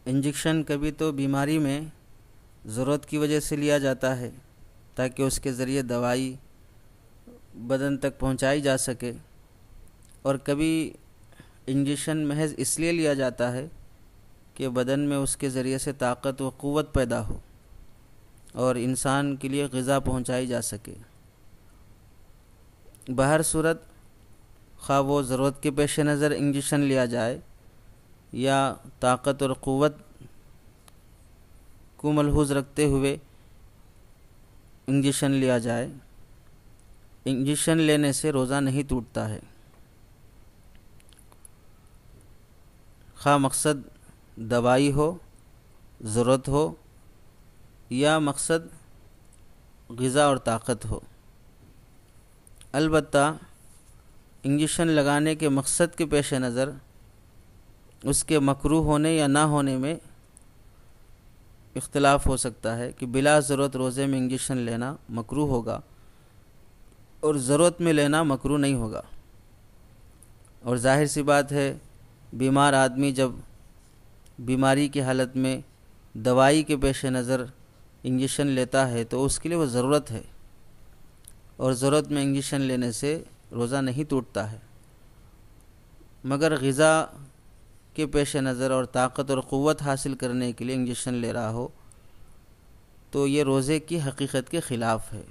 Injection کبھی تو بیماری میں ضرورت کی وجہ سے لیا جاتا ہے تاکہ اس کے ذریعے دوائی بدن تک پہنچائی جا سکے، اور کبھی انجیکشن محض اس لیے لیا جاتا ہے کہ بدن میں اس کے ذریعے سے طاقت و قوت پیدا ہو اور انسان کے لیے غذا پہنچائی جا سکے۔ بہر صورت خواہ وہ ضرورت کے پیش نظر انجیکشن لیا جائے یا طاقت اور قوت کو ملحوظ رکھتے ہوئے انجیکشن لیا جائے، انجیکشن لینے سے روزہ نہیں ٹوٹتا ہے، خواہ مقصد دوائی ہو، ضرورت ہو، یا مقصد غذا اور طاقت ہو۔ البتہ انجیکشن لگانے کے مقصد کے پیش نظر اس کے مکروہ ہونے یا نہ ہونے میں اختلاف ہو سکتا ہے کہ بلا ضرورت روزے میں انجیکشن لینا مکروہ ہوگا اور ضرورت میں لینا مکروہ نہیں ہوگا، اور ظاہر سی بات ہے بیمار آدمی جب بیماری کی حالت میں دوائی کے پیش نظر انجیکشن لیتا ہے تو اس کے لیے وہ ضرورت ہے، اور ضرورت میں انجیکشن لینے سے روزہ نہیں ٹوٹتا ہے۔ مگر غذا کے پیش نظر اور طاقت اور قوت حاصل کرنے کے لیے انجیکشن لے رہا ہو تو یہ روزے کی حقیقت کے خلاف ہے۔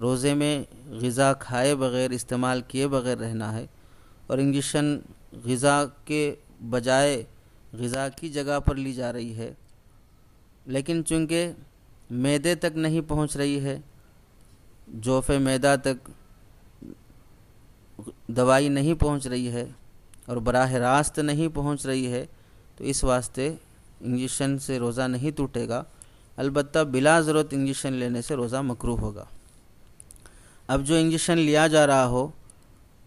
روزے میں غذا کھائے بغیر، استعمال کیے بغیر رہنا ہے، اور انجیکشن غذا کے بجائے غذا کی جگہ پر لی جا رہی ہے، لیکن چونکہ معدے تک نہیں پہنچ رہی ہے، جوف معدہ تک دوائی نہیں پہنچ رہی ہے اور براہ راست نہیں پہنچ رہی ہے، تو اس واسطے انجیکشن سے روزہ نہیں ٹوٹے گا، البتہ بلا ضرورت انجیکشن لینے سے روزہ مکروہ ہوگا۔ اب جو انجیکشن لیا جا رہا ہو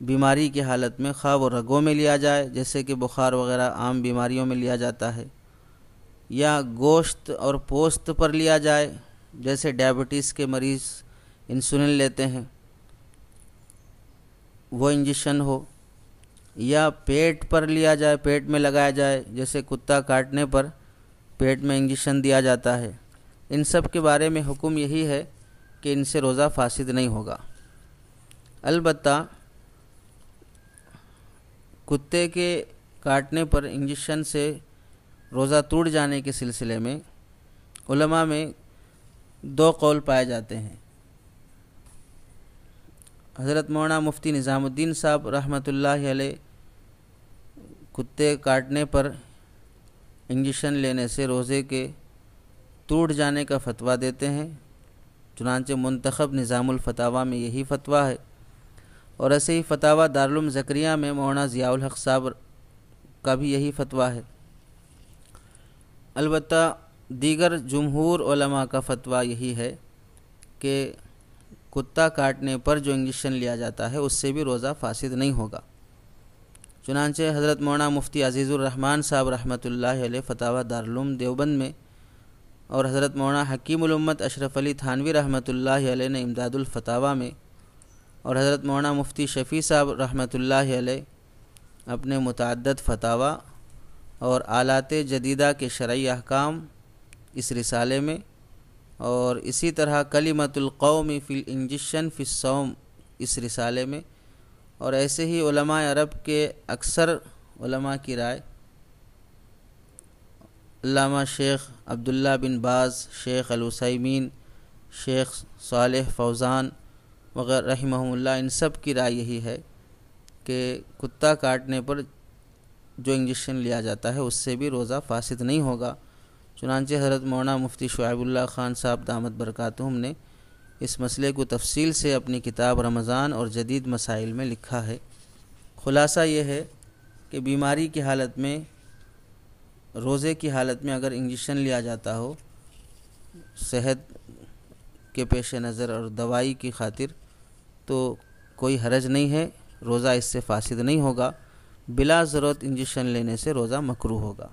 بیماری کی حالت میں، خواہ وہ رگوں میں لیا جائے جیسے کہ بخار وغیرہ عام بیماریوں میں لیا جاتا ہے، یا گوشت اور پوست پر لیا جائے جیسے ڈائبٹیز کے مریض انسولین لیتے ہیں وہ انجیکشن ہو، یا پیٹ پر لیا جائے، پیٹ میں لگایا جائے جیسے کتا کاٹنے پر پیٹ میں انجیکشن دیا جاتا ہے، ان سب کے بارے میں حکم یہی ہے کہ ان سے روزہ فاسد نہیں ہوگا۔ البتہ کتے کے کاٹنے پر انجیکشن سے روزہ ٹوٹ جانے کے سلسلے میں علماء میں دو قول پائے جاتے ہیں۔ حضرت مولانا مفتی نظام الدین صاحب رحمۃ اللہ علیہ کتے کاٹنے پر انجیکشن لینے سے روزے کے ٹوٹ جانے کا فتویٰ دیتے ہیں، چنانچہ منتخب نظام الفتاویٰ میں یہی فتویٰ ہے، اور ایسے ہی فتاویٰ دارالعلوم زکریہ میں مولانا ضیاء الحق صاحب کا بھی یہی فتویٰ ہے۔ البتہ دیگر جمہور علماء کا فتویٰ یہی ہے کہ کتا کاٹنے پر جو انجیکشن لیا جاتا ہے اس سے بھی روزہ فاسد نہیں ہوگا، چنانچہ حضرت مولانا مفتی عزیز الرحمن صاحب رحمۃ اللہ علیہ فتاویٰ دارالعلوم دیوبند میں، اور حضرت مولانا حکیم الامت اشرف علی تھانوی رحمۃ اللہ علیہ نے امداد الفتاویٰ میں، اور حضرت مولانا مفتی شفیع صاحب رحمۃ اللہ علیہ اپنے متعدد فتاویٰ اور آلات جدیدہ کے شرعی احکام اس رسالے میں، اور اسی طرح کلمۃ القوم فی الانجیکشن فی الصوم اس رسالے میں، اور ایسے ہی علماء عرب کے اکثر علماء کی رائے، علامہ شیخ عبداللہ بن باز، شیخ العثیمین، شیخ صالح فوزان وغیرہ رحمہم اللہ، ان سب کی رائے یہی ہے کہ کتا کاٹنے پر جو انجیکشن لیا جاتا ہے اس سے بھی روزہ فاسد نہیں ہوگا، چنانچہ حضرت مولانا مفتی شعیب اللہ خان صاحب دامت برکاتہم نے اس مسئلے کو تفصیل سے اپنی کتاب رمضان اور جدید مسائل میں لکھا ہے۔ خلاصہ یہ ہے کہ بیماری کی حالت میں، روزے کی حالت میں اگر انجیکشن لیا جاتا ہو صحت کے پیش نظر اور دوائی کی خاطر تو کوئی حرج نہیں ہے، روزہ اس سے فاسد نہیں ہوگا، بلا ضرورت انجیکشن لینے سے روزہ مکروہ ہوگا۔